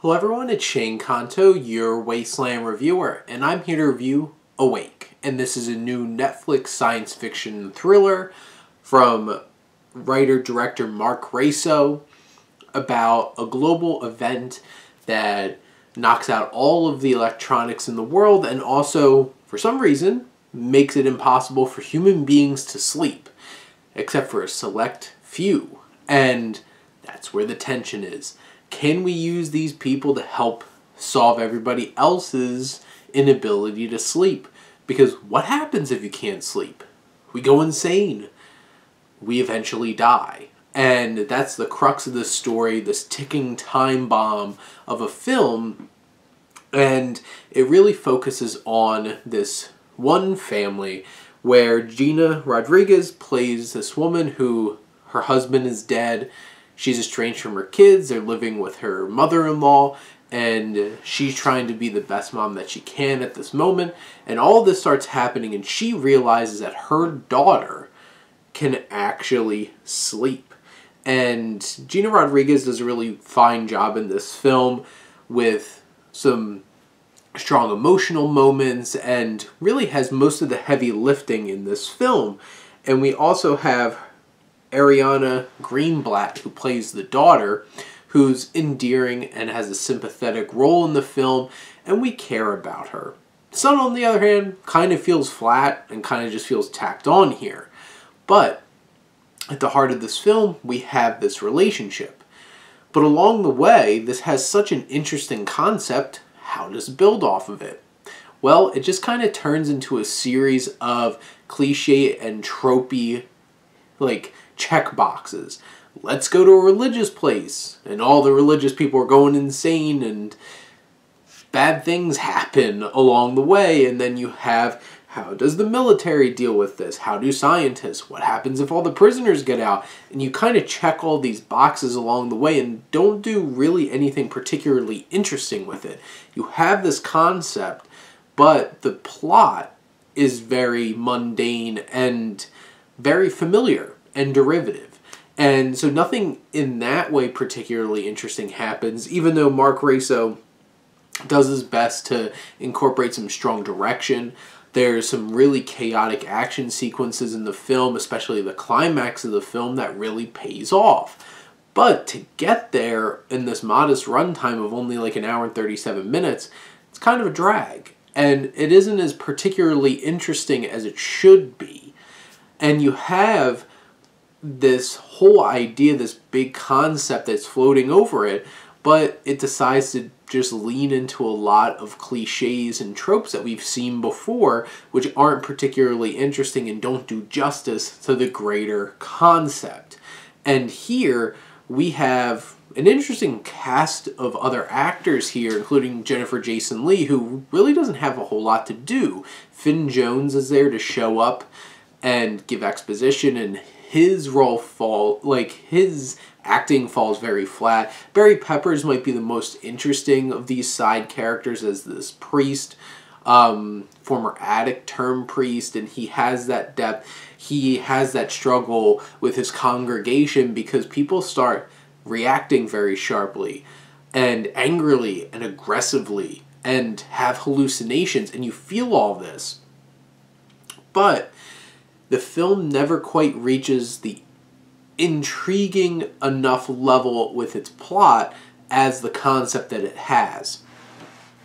Hello everyone, it's Shane Kanto, your Wasteland reviewer, and I'm here to review Awake. And this is a new Netflix science fiction thriller from writer-director Mark Raso about a global event that knocks out all of the electronics in the world and also, for some reason, makes it impossible for human beings to sleep, except for a select few. And that's where the tension is. Can we use these people to help solve everybody else's inability to sleep? Because what happens if you can't sleep? We go insane. We eventually die. And that's the crux of this story, this ticking time bomb of a film. And it really focuses on this one family where Gina Rodriguez plays this woman who her husband is dead. She's estranged from her kids. They're living with her mother-in-law, and she's trying to be the best mom that she can at this moment. And all this starts happening, and she realizes that her daughter can actually sleep. And Gina Rodriguez does a really fine job in this film with some strong emotional moments and really has most of the heavy lifting in this film. And we also have Ariana Greenblatt, who plays the daughter, who's endearing and has a sympathetic role in the film, and we care about her. The son, on the other hand, kind of feels flat and kind of just feels tacked on here. But at the heart of this film, we have this relationship. But along the way, this has such an interesting concept. How does it build off of it? Well, it just kind of turns into a series of cliche and tropey, check boxes. Let's go to a religious place, and all the religious people are going insane, and bad things happen along the way. And then you have, how does the military deal with this? How do scientists? What happens if all the prisoners get out? And you kind of check all these boxes along the way and don't do really anything particularly interesting with it. You have this concept, but the plot is very mundane and very familiar and derivative. And so nothing in that way particularly interesting happens, even though Mark Raso does his best to incorporate some strong direction. There's some really chaotic action sequences in the film, especially the climax of the film, that really pays off. But to get there in this modest runtime of only an hour and 37 minutes, it's kind of a drag. And it isn't as particularly interesting as it should be. And you have this whole idea, this big concept that's floating over it, but it decides to just lean into a lot of cliches and tropes that we've seen before, which aren't particularly interesting and don't do justice to the greater concept. And here we have an interesting cast of other actors here, including Jennifer Jason Leigh, who really doesn't have a whole lot to do. Finn Jones is there to show up and give exposition, and his role his acting falls very flat. Barry Peppers might be the most interesting of these side characters as this priest, former addict turned priest, and he has that depth. He has that struggle with his congregation because people start reacting very sharply and angrily and aggressively and have hallucinations, and you feel all this. But the film never quite reaches the intriguing enough level with its plot as the concept that it has.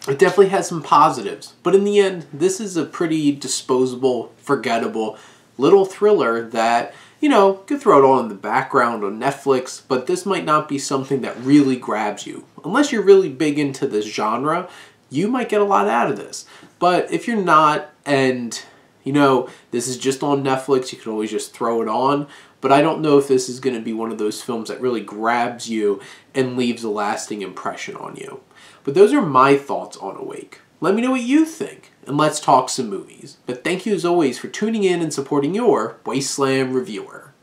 It definitely has some positives, but in the end, this is a pretty disposable, forgettable little thriller that, you could throw it all in the background on Netflix, but this might not be something that really grabs you. Unless you're really big into this genre, you might get a lot out of this. But if you're not, and this is just on Netflix, you can always just throw it on. But I don't know if this is going to be one of those films that really grabs you and leaves a lasting impression on you. But those are my thoughts on Awake. Let me know what you think, and let's talk some movies. But thank you as always for tuning in and supporting your Wasteland Reviewer.